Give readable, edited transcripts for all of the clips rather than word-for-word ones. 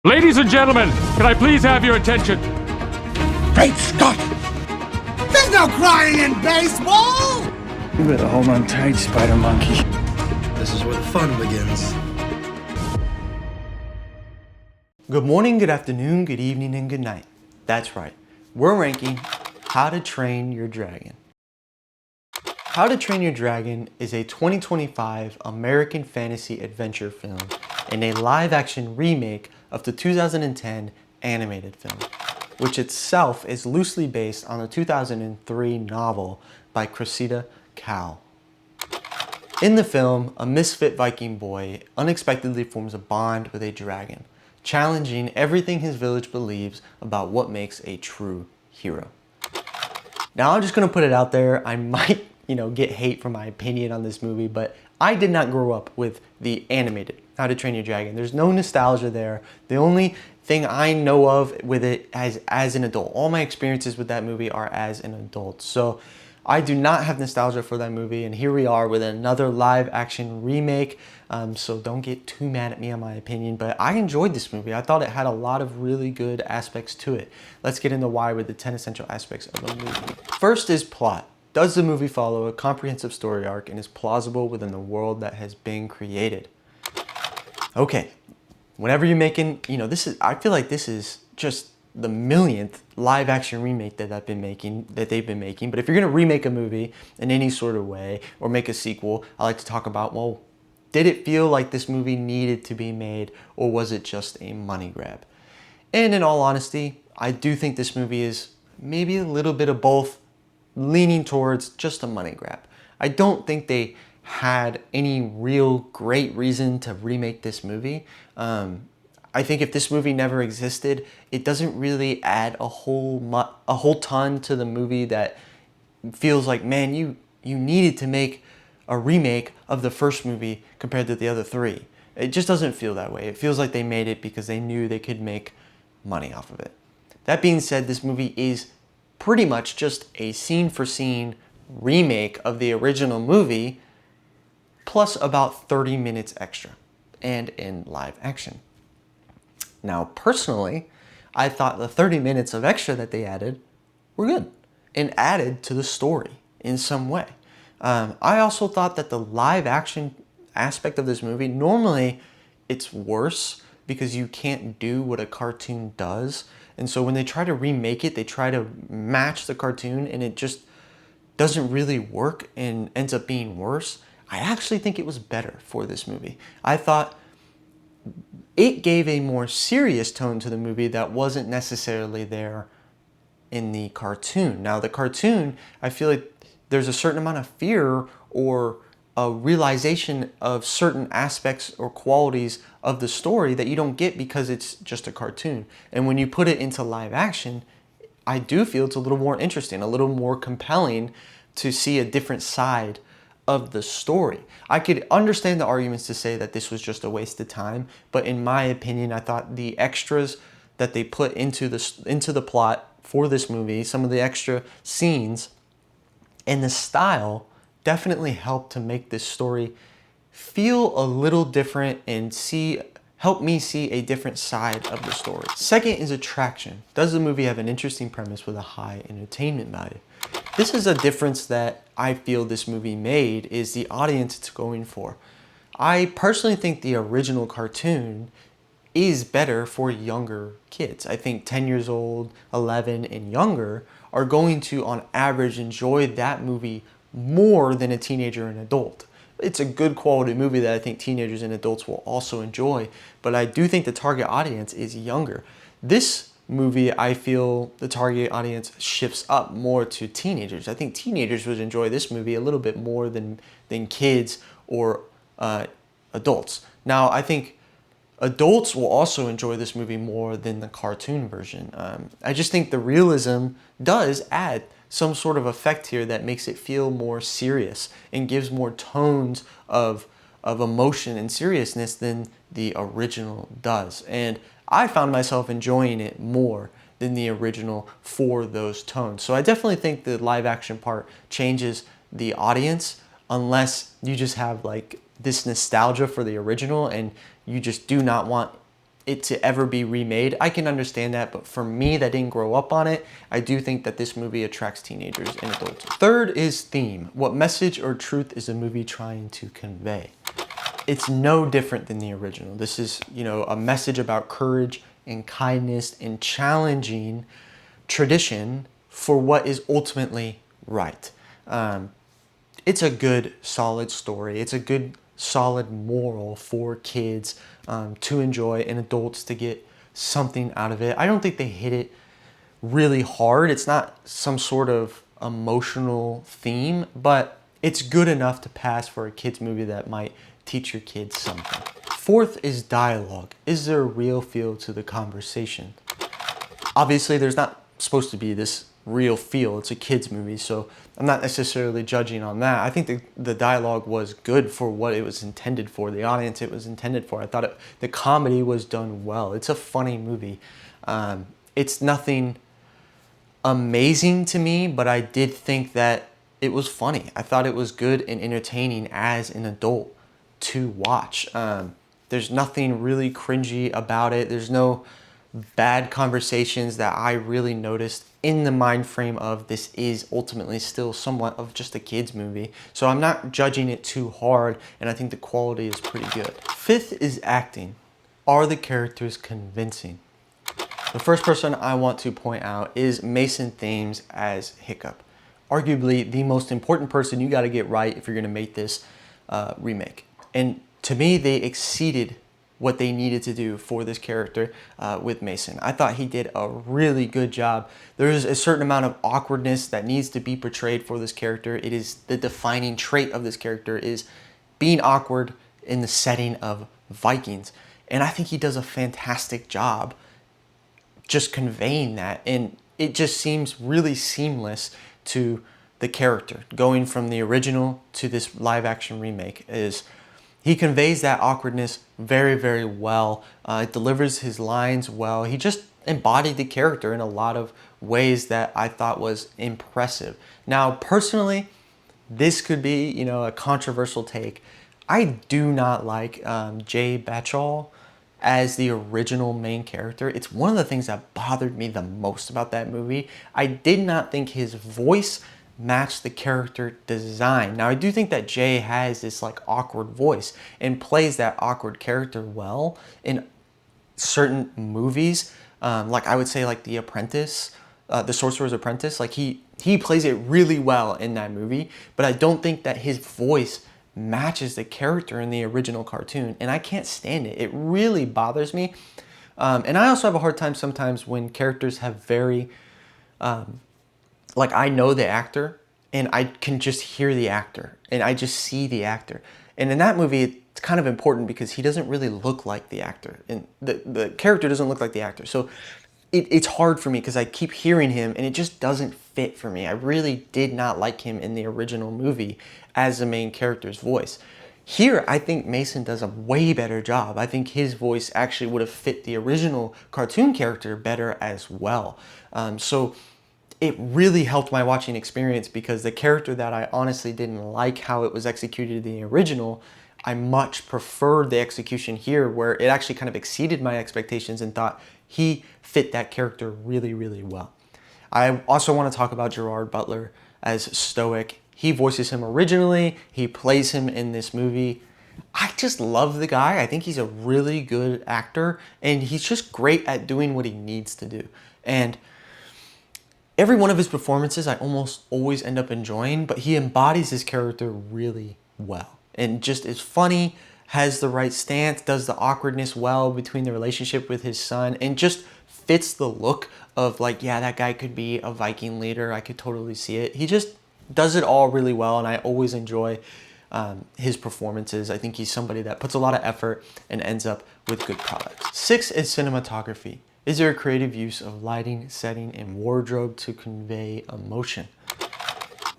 Ladies and gentlemen, can I please have your attention? Great Scott! There's no crying in baseball! You better hold on tight, Spider Monkey. This is where the fun begins. Good morning, good afternoon, good evening, and good night. That's right. We're ranking How to Train Your Dragon. How to Train Your Dragon is a 2025 American fantasy adventure film and a live-action remake of the 2010 animated film, which itself is loosely based on the 2003 novel by Cressida Cowell. In the film, a misfit Viking boy unexpectedly forms a bond with a dragon, challenging everything his village believes about what makes a true hero. Now, I'm just gonna put it out there, I might get hate for my opinion on this movie, but I did not grow up with the animated How to Train Your Dragon. There's no nostalgia there. The only thing I know of with it as an adult, all my experiences with that movie are as an adult. So I do not have nostalgia for that movie, and here we are with another live action remake. So don't get too mad at me on my opinion, but I enjoyed this movie. I thought it had a lot of really good aspects to it. Let's get into why with the 10 essential aspects of a movie. First is plot. Does the movie follow a comprehensive story arc and is plausible within the world that has been created? Okay, whenever you're making, I feel like this is just the millionth live action remake that they've been making. But if you're gonna remake a movie in any sort of way or make a sequel, I like to talk about, well, did it feel like this movie needed to be made, or was it just a money grab? And in all honesty, I do think this movie is maybe a little bit of both, leaning towards just a money grab. I don't think they had any real great reason to remake this movie. I think if this movie never existed, it doesn't really add a whole ton to the movie that feels like, man, you needed to make a remake of the first movie compared to the other three. It just doesn't feel that way. It feels like they made it because they knew they could make money off of it. That being said, this movie is pretty much just a scene-for-scene remake of the original movie, plus about 30 minutes extra, and in live action. Now, personally, I thought the 30 minutes of extra that they added were good and added to the story in some way. I also thought that the live action aspect of this movie, normally it's worse because you can't do what a cartoon does. And so when they try to remake it, they try to match the cartoon and it just doesn't really work and ends up being worse. I actually think it was better for this movie. I thought it gave a more serious tone to the movie that wasn't necessarily there in the cartoon. Now, the cartoon, I feel like there's a certain amount of fear or a realization of certain aspects or qualities of the story that you don't get because it's just a cartoon. And when you put it into live action, I do feel it's a little more interesting, a little more compelling to see a different side of the story. I could understand the arguments to say that this was just a waste of time, but in my opinion, I thought the extras that they put into the plot for this movie, some of the extra scenes and the style definitely helped to make this story feel a little different and help me see a different side of the story. Second is attraction. Does the movie have an interesting premise with a high entertainment value? This is a difference that I feel this movie made, is the audience it's going for. I personally think the original cartoon is better for younger kids. I think 10 years old, 11 and younger are going to, on average, enjoy that movie more than a teenager and adult. It's a good quality movie that I think teenagers and adults will also enjoy, but I do think the target audience is younger. This movie, I feel the target audience shifts up more to teenagers. I think teenagers would enjoy this movie a little bit more than kids or adults. Now, I think adults will also enjoy this movie more than the cartoon version. I just think the realism does add some sort of effect here that makes it feel more serious and gives more tones of emotion and seriousness than the original does. And I found myself enjoying it more than the original for those tones. So I definitely think the live action part changes the audience, unless you just have like this nostalgia for the original and you just do not want it to ever be remade. I can understand that, but for me that didn't grow up on it, I do think that this movie attracts teenagers and adults. Third is theme. What message or truth is the movie trying to convey? It's no different than the original. This is, a message about courage and kindness and challenging tradition for what is ultimately right. It's a good, solid story. It's a good, solid moral for kids to enjoy and adults to get something out of it. I don't think they hit it really hard. It's not some sort of emotional theme, but it's good enough to pass for a kid's movie that might teach your kids something. Fourth is dialogue. Is there a real feel to the conversation? Obviously, there's not supposed to be this real feel. It's a kid's movie, so I'm not necessarily judging on that. I think the dialogue was good for what it was intended for, the audience it was intended for. I thought the comedy was done well. It's a funny movie. It's nothing amazing to me, but I did think that it was funny. I thought it was good and entertaining as an adult to watch. There's nothing really cringy about it. There's no bad conversations that I really noticed in the mind frame of this is ultimately still somewhat of just a kid's movie. So I'm not judging it too hard, and I think the quality is pretty good. Fifth is acting. Are the characters convincing? The first person I want to point out is Mason Thames as Hiccup. Arguably the most important person you got to get right if you're going to make this remake. And to me, they exceeded what they needed to do for this character with Mason. I thought he did a really good job. There's a certain amount of awkwardness that needs to be portrayed for this character. It is the defining trait of this character is being awkward in the setting of Vikings. And I think he does a fantastic job just conveying that. And it just seems really seamless to the character. Going from the original to this live action remake is he conveys that awkwardness very, very well. It delivers his lines well. He just embodied the character in a lot of ways that I thought was impressive. Now, personally, this could be, a controversial take. I do not like Jay Bachal as the original main character. It's one of the things that bothered me the most about that movie. I did not think his voice match the character design. Now, I do think that Jay has this awkward voice and plays that awkward character well in certain movies. I would say The Apprentice, The Sorcerer's Apprentice. He plays it really well in that movie, but I don't think that his voice matches the character in the original cartoon, and I can't stand it. It really bothers me. And I also have a hard time sometimes when characters have very I know the actor and I can just hear the actor and I just see the actor. And in that movie, it's kind of important because he doesn't really look like the actor and the character doesn't look like the actor. So it's hard for me because I keep hearing him and it just doesn't fit for me. I really did not like him in the original movie as the main character's voice. Here, I think Mason does a way better job. I think his voice actually would have fit the original cartoon character better as well. So it really helped my watching experience because the character that I honestly didn't like how it was executed in the original, I much preferred the execution here where it actually kind of exceeded my expectations and thought he fit that character really, really well. I also want to talk about Gerard Butler as Stoic. He voices him originally. He plays him in this movie. I just love the guy. I think he's a really good actor and he's just great at doing what he needs to do. And every one of his performances I almost always end up enjoying, but he embodies his character really well and just is funny, has the right stance, does the awkwardness well between the relationship with his son, and just fits the look of that guy could be a Viking leader. I could totally see it. He just does it all really well, and I always enjoy his performances. I think he's somebody that puts a lot of effort and ends up with good products. 6 is cinematography. Is there a creative use of lighting, setting, and wardrobe to convey emotion?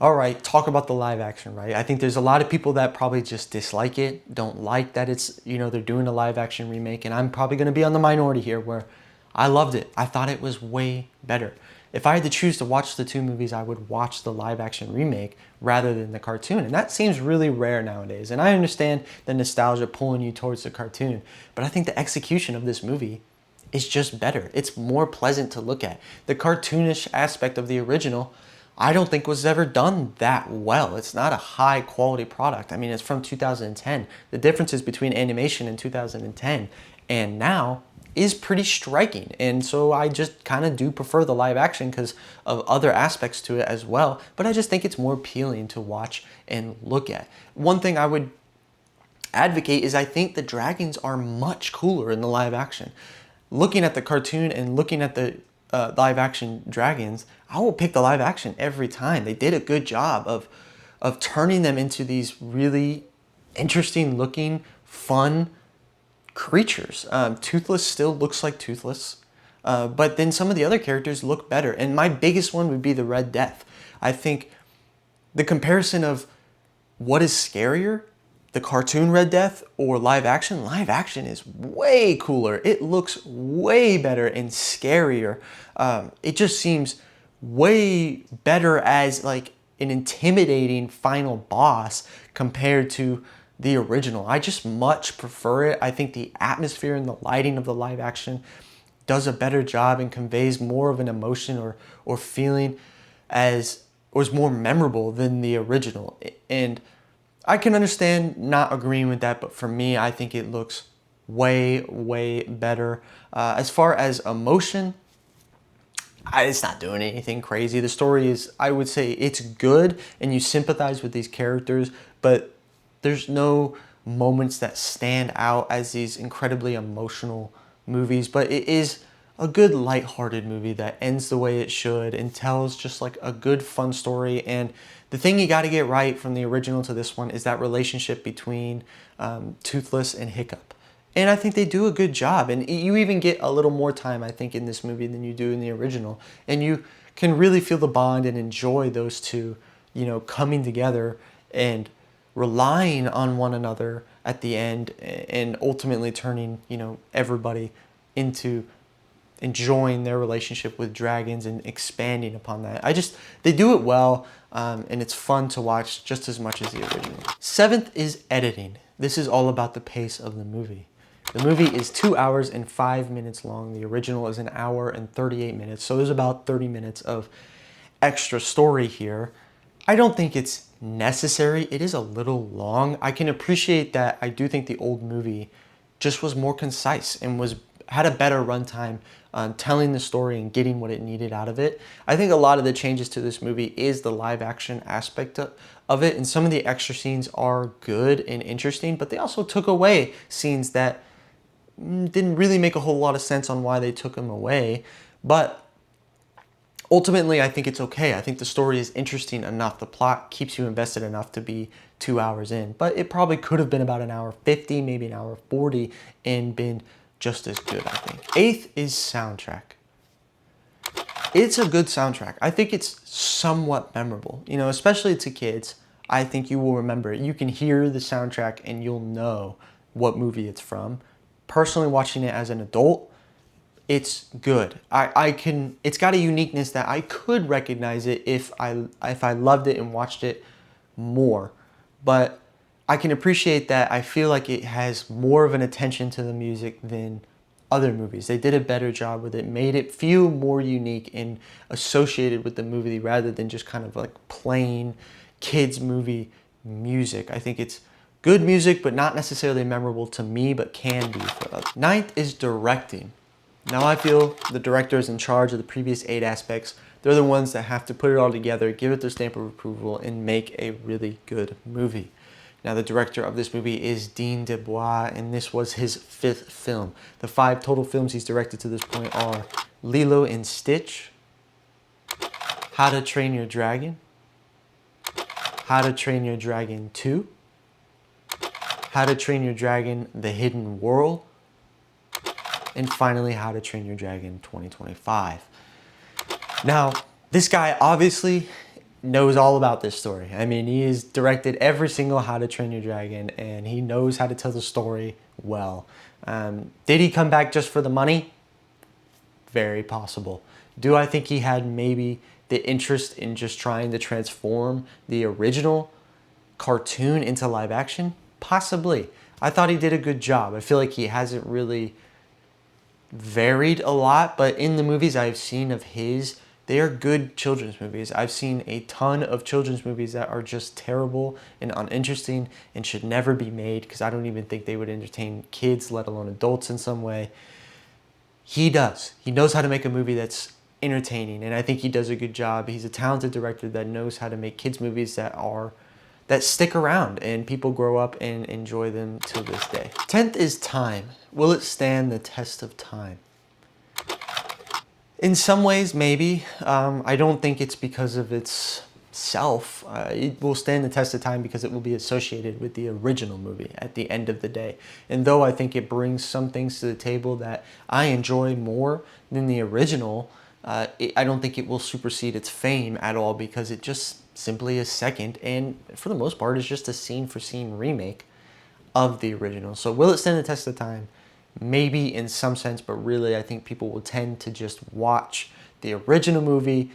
All right, talk about the live action, right? I think there's a lot of people that probably just dislike it, don't like that it's, they're doing a live action remake, and I'm probably gonna be on the minority here where I loved it. I thought it was way better. if I had to choose to watch the two movies, I would watch the live action remake rather than the cartoon. And that seems really rare nowadays. And I understand the nostalgia pulling you towards the cartoon, but I think the execution of this movie is just better. It's more pleasant to look at. The cartoonish aspect of the original, I don't think was ever done that well. It's not a high quality product. I mean, it's from 2010. The differences between animation in 2010 and now is pretty striking. And so I just kind of do prefer the live action because of other aspects to it as well. But I just think it's more appealing to watch and look at. One thing I would advocate is I think the dragons are much cooler in the live action. Looking at the cartoon and looking at the live action dragons, I will pick the live action every time. They did a good job of turning them into these really interesting looking, fun creatures. Toothless still looks like Toothless, but then some of the other characters look better. And my biggest one would be the Red Death. I think the comparison of what is scarier, the cartoon Red Death or live action is way cooler. It looks way better and scarier. It just seems way better as like an intimidating final boss compared to the original. I just much prefer it. I think the atmosphere and the lighting of the live action does a better job and conveys more of an emotion or feeling or is more memorable than the original. And I can understand not agreeing with that, but for me, I think it looks way, way better. As far as emotion, it's not doing anything crazy. The story is, I would say it's good and you sympathize with these characters, but there's no moments that stand out as these incredibly emotional movies. But it is a good lighthearted movie that ends the way it should and tells just like a good fun story. And the thing you got to get right from the original to this one is that relationship between Toothless and Hiccup. And I think they do a good job. And you even get a little more time, I think, in this movie than you do in the original. And you can really feel the bond and enjoy those two, you know, coming together and relying on one another at the end and ultimately turning, you know, everybody into enjoying their relationship with dragons and expanding upon that. They do it well, and it's fun to watch just as much as the original. Seventh is editing. This is all about the pace of the movie. The movie is 2 hours and 5 minutes long. The original is 1 hour and 38 minutes. So there's about 30 minutes of extra story here. I don't think it's necessary. It is a little long. I can appreciate that. I do think the old movie just was more concise and had a better runtime on telling the story and getting what it needed out of it. I think a lot of the changes to this movie is the live action aspect of it, and some of the extra scenes are good and interesting, but they also took away scenes that didn't really make a whole lot of sense on why they took them away. But ultimately, I think it's okay. I think the story is interesting enough. The plot keeps you invested enough to be 2 hours in, but it probably could have been about 1 hour 50, maybe 1 hour 40, and been just as good, I think. Eighth is soundtrack. It's a good soundtrack. I think it's somewhat memorable, you know, especially to kids. I think you will remember it. You can hear the soundtrack and you'll know what movie it's from. Personally, watching it as an adult, it's good. It's got a uniqueness that I could recognize it if I loved it and watched it more. But I can appreciate that. I feel like it has more of an attention to the music than other movies. They did a better job with it, made it feel more unique and associated with the movie rather than just kind of like plain kids movie music. I think it's good music, but not necessarily memorable to me, but can be for others. Ninth is directing. Now I feel the director is in charge of the previous 8 aspects. They're the ones that have to put it all together, give it their stamp of approval, and make a really good movie. Now the director of this movie is Dean DeBois, and this was his 5th film. The 5 total films he's directed to this point are Lilo and Stitch, How to Train Your Dragon, How to Train Your Dragon 2, How to Train Your Dragon The Hidden World, and finally How to Train Your Dragon 2025. Now, this guy obviously knows all about this story. I mean, he has directed every single How to Train Your Dragon, and he knows how to tell the story well. Did he come back just for the money? very possible. Do I think he had maybe the interest in just trying to transform the original cartoon into live action? Possibly. I thought he did a good job. I feel like he hasn't really varied a lot, but in the movies I've seen of his, they are good children's movies. I've seen a ton of children's movies that are just terrible and uninteresting and should never be made because I don't even think they would entertain kids, let alone adults in some way. He does. He knows how to make a movie that's entertaining, and I think he does a good job. He's a talented director that knows how to make kids movies that stick around and people grow up and enjoy them till this day. 10th is Time. Will it stand the test of time? In some ways, maybe. I don't think it's because of itself. It will stand the test of time because it will be associated with the original movie at the end of the day. And though I think it brings some things to the table that I enjoy more than the original, I don't think it will supersede its fame at all because it just simply is second, and for the most part, it's just a scene-for-scene remake of the original. So will it stand the test of time? Maybe in some sense, but really I think people will tend to just watch the original movie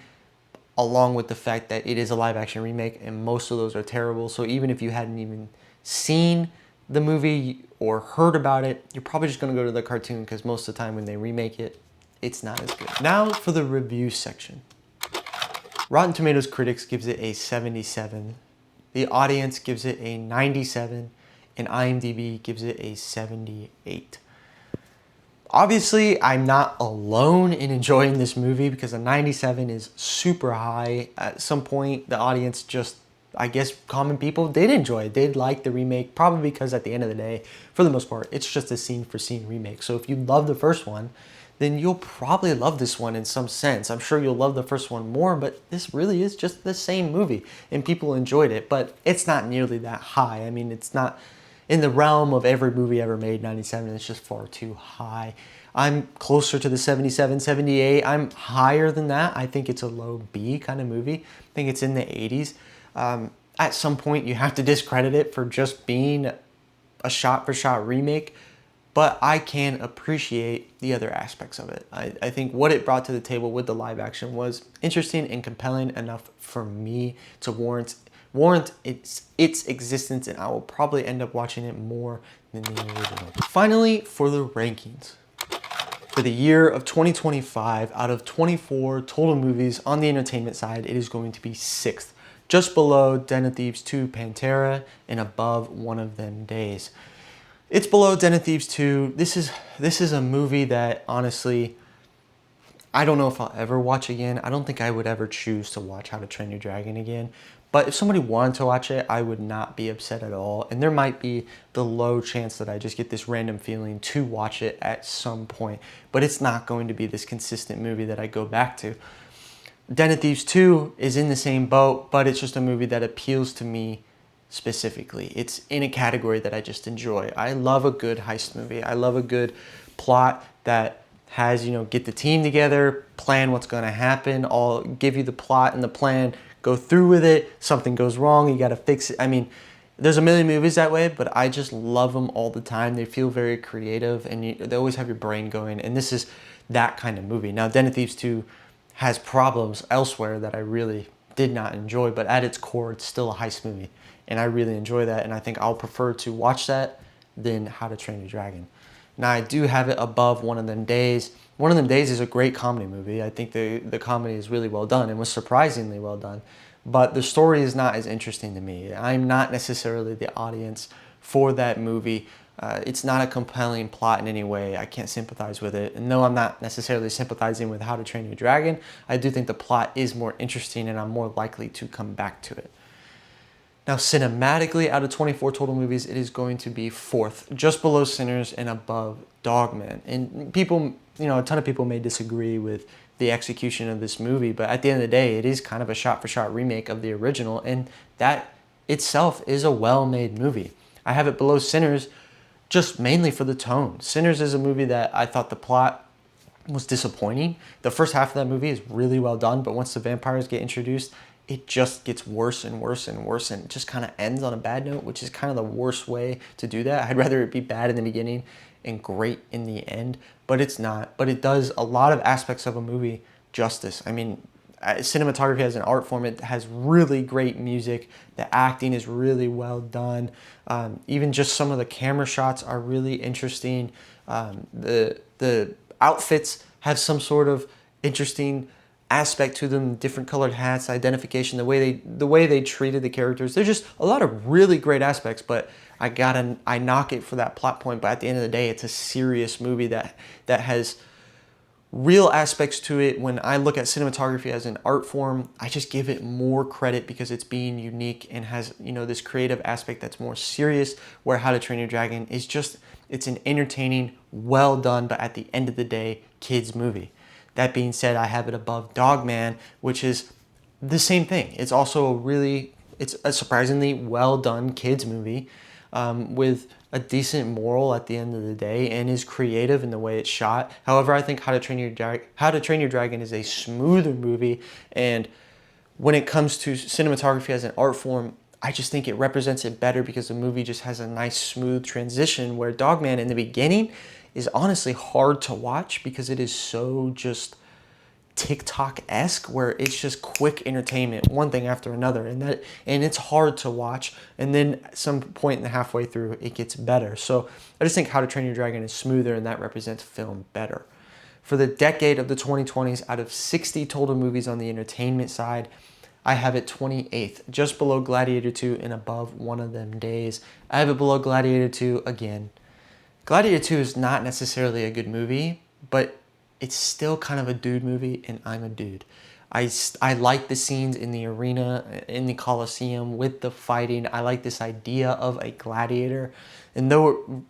along with the fact that it is a live-action remake, and most of those are terrible. So even if you hadn't even seen the movie or heard about it, you're probably just going to go to the cartoon because most of the time when they remake it, it's not as good. Now for the review section. Rotten Tomatoes critics gives it a 77, the audience gives it a 97, and IMDb gives it a 78. Obviously, I'm not alone in enjoying this movie because a 97 is super high. At some point, the audience just, I guess common people did enjoy it. They'd like the remake, probably because at the end of the day, for the most part, it's just a scene-for-scene remake. So if you love the first one, then you'll probably love this one in some sense. I'm sure you'll love the first one more, but this really is just the same movie, and people enjoyed it, but it's not nearly that high. I mean, it's not in the realm of every movie ever made. 97 is just far too high. I'm closer to the 77, 78. I'm higher than that. I think it's a low B kind of movie. I think it's in the 80s. At some point, you have to discredit it for just being a shot-for-shot remake, but I can appreciate the other aspects of it. I think what it brought to the table with the live action was interesting and compelling enough for me to warrant its existence, and I will probably end up watching it more than the original. Finally, for the rankings. For the year of 2025, out of 24 total movies on the entertainment side, it is going to be 6th, just below Den of Thieves 2 Pantera and above One of Them Days. It's below Den of Thieves 2. This is a movie that honestly, I don't know if I'll ever watch again. I don't think I would ever choose to watch How to Train Your Dragon again. But if somebody wanted to watch it, I would not be upset at all. And there might be the low chance that I just get this random feeling to watch it at some point. But it's not going to be this consistent movie that I go back to. Den of Thieves 2 is in the same boat, but it's just a movie that appeals to me specifically. It's in a category that I just enjoy. I love a good heist movie. I love a good plot that has, get the team together, plan what's going to happen, I'll give you the plot and the plan, go through with it, something goes wrong, you got to fix it. I mean, there's a million movies that way, but I just love them all the time. They feel very creative, and they always have your brain going, and this is that kind of movie. Now, Den of Thieves 2 has problems elsewhere that I really did not enjoy, but at its core, it's still a heist movie, and I really enjoy that, and I think I'll prefer to watch that than How to Train Your Dragon. Now, I do have it above One of Them Days. One of Them Days is a great comedy movie. I think the comedy is really well done and was surprisingly well done, but the story is not as interesting to me. I'm not necessarily the audience for that movie. It's not a compelling plot in any way. I can't sympathize with it. And though I'm not necessarily sympathizing with How to Train Your Dragon, I do think the plot is more interesting and I'm more likely to come back to it. Now, cinematically, out of 24 total movies, it is going to be 4th, just below Sinners and above Dogman. And people, a ton of people may disagree with the execution of this movie, but at the end of the day, it is kind of a shot-for-shot remake of the original, and that itself is a well-made movie. I have it below Sinners just mainly for the tone. Sinners is a movie that I thought the plot was disappointing. The first half of that movie is really well done, but once the vampires get introduced, it just gets worse and worse and worse, and it just kind of ends on a bad note, which is kind of the worst way to do that. I'd rather it be bad in the beginning and great in the end, but it's not. But it does a lot of aspects of a movie justice. I mean, cinematography as an art form, it has really great music. The acting is really well done. Even just some of the camera shots are really interesting. The outfits have some sort of interesting aspect to them, different colored hats, identification, the way they treated the characters. There's just a lot of really great aspects, but I knock it for that plot point. But at the end of the day, it's a serious movie that has real aspects to it. When I look at cinematography as an art form, I just give it more credit because it's being unique and has, you know, this creative aspect that's more serious, where How to Train Your Dragon is just, it's an entertaining, well done, but at the end of the day, kids movie. That being said, I have it above Dogman, which is the same thing. It's also it's a surprisingly well done kids movie with a decent moral at the end of the day, and is creative in the way it's shot. However, I think How to Train Your Dragon is a smoother movie, and when it comes to cinematography as an art form, I just think it represents it better because the movie just has a nice smooth transition, where Dogman in the beginning is honestly hard to watch because it is so just TikTok-esque, where it's just quick entertainment, one thing after another, and it's hard to watch. And then at some point in the halfway through, it gets better. So I just think How to Train Your Dragon is smoother, and that represents film better. For the decade of the 2020s, out of 60 total movies on the entertainment side, I have it 28th, just below Gladiator 2 and above One of Them Days. I have it below Gladiator 2 again. Gladiator 2 is not necessarily a good movie, but it's still kind of a dude movie, and I'm a dude. I like the scenes in the arena, in the Colosseum, with the fighting. I like this idea of a gladiator. And though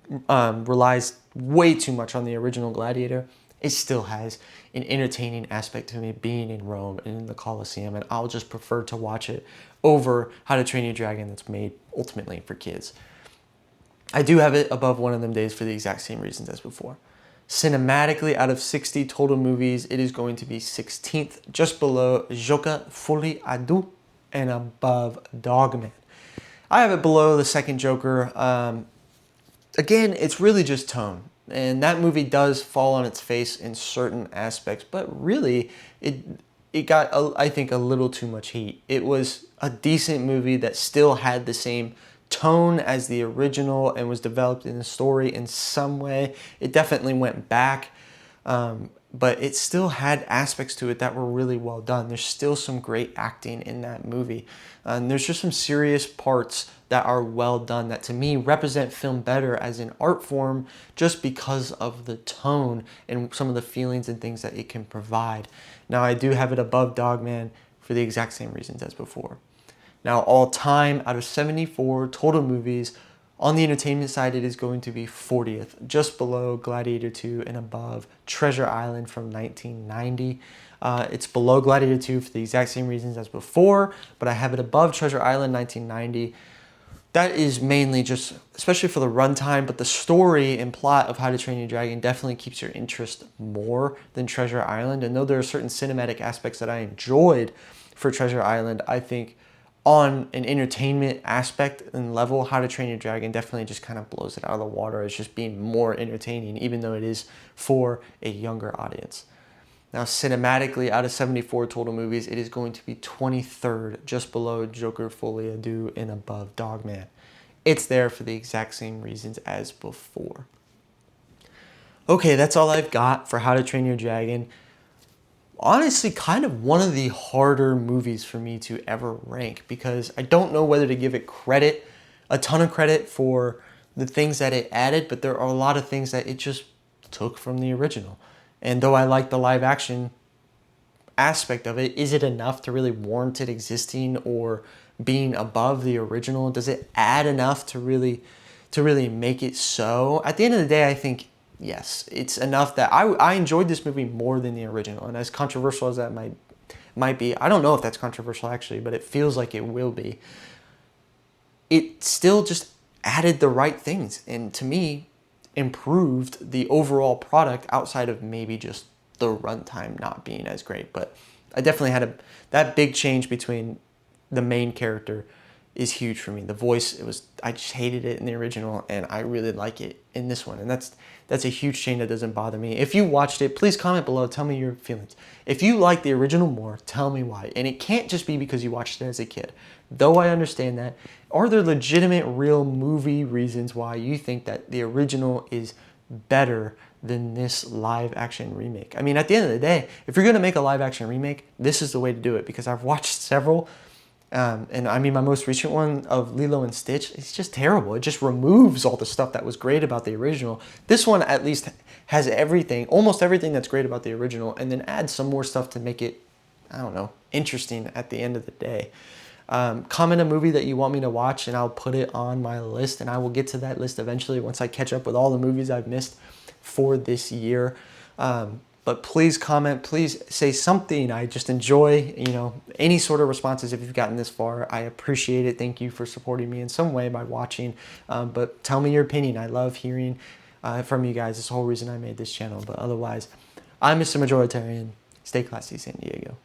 it relies way too much on the original Gladiator, it still has an entertaining aspect to me being in Rome and in the Colosseum, and I'll just prefer to watch it over How to Train Your Dragon, that's made ultimately for kids. I do have it above One of Them Days for the exact same reasons as before. Cinematically, out of 60 total movies, it is going to be 16th, just below Joker Folie à Deux and above Dogman. I have it below the second Joker. Again, it's really just tone. And that movie does fall on its face in certain aspects, but really, it got, I think, a little too much heat. It was a decent movie that still had the same tone as the original and was developed in the story in some way. It definitely went back, but it still had aspects to it that were really well done. There's still some great acting in that movie. And there's just some serious parts that are well done that to me represent film better as an art form, just because of the tone and some of the feelings and things that it can provide. Now, I do have it above Dogman for the exact same reasons as before. Now, all time, out of 74 total movies, on the entertainment side, it is going to be 40th, just below Gladiator 2 and above Treasure Island from 1990. It's below Gladiator 2 for the exact same reasons as before, but I have it above Treasure Island 1990. That is mainly just, especially for the runtime, but the story and plot of How to Train Your Dragon definitely keeps your interest more than Treasure Island. And though there are certain cinematic aspects that I enjoyed for Treasure Island, I think on an entertainment aspect and level, How to Train Your Dragon definitely just kind of blows it out of the water as just being more entertaining, even though it is for a younger audience. Now, cinematically, out of 74 total movies, it is going to be 23rd, just below Joker Folie à Deux and above Dogman. It's there for the exact same reasons as before. Okay, that's all I've got for How to Train Your Dragon. Honestly, kind of one of the harder movies for me to ever rank, because I don't know whether to give it credit, a ton of credit for the things that it added, but there are a lot of things that it just took from the original. And though I like the live action aspect of it, is it enough to really warrant it existing or being above the original? Does it add enough to really make it so? At the end of the day, I think yes, it's enough that I enjoyed this movie more than the original. And as controversial as that might be, I don't know if that's controversial actually, but it feels like it will be. It still just added the right things, and to me, improved the overall product outside of maybe just the runtime not being as great. But I definitely had that big change between the main character is huge for me. The voice, I just hated it in the original, and I really like it in this one. And that's a huge change that doesn't bother me. If you watched it, please comment below, tell me your feelings. If you like the original more, tell me why. And it can't just be because you watched it as a kid. Though I understand that. Are there legitimate, real movie reasons why you think that the original is better than this live action remake? I mean, at the end of the day, if you're gonna make a live action remake, this is the way to do it, because I've watched several, and I mean, my most recent one of Lilo and Stitch, it's just terrible. It just removes all the stuff that was great about the original. This one at least has everything, almost everything that's great about the original, and then adds some more stuff to make it, I don't know, interesting at the end of the day. Comment a movie that you want me to watch, and I'll put it on my list, and I will get to that list eventually once I catch up with all the movies I've missed for this year. But please comment, please say something. I just enjoy, any sort of responses if you've gotten this far. I appreciate it. Thank you for supporting me in some way by watching. But tell me your opinion. I love hearing from you guys. This is the whole reason I made this channel. But otherwise, I'm Mr. Majoritarian. Stay classy, San Diego.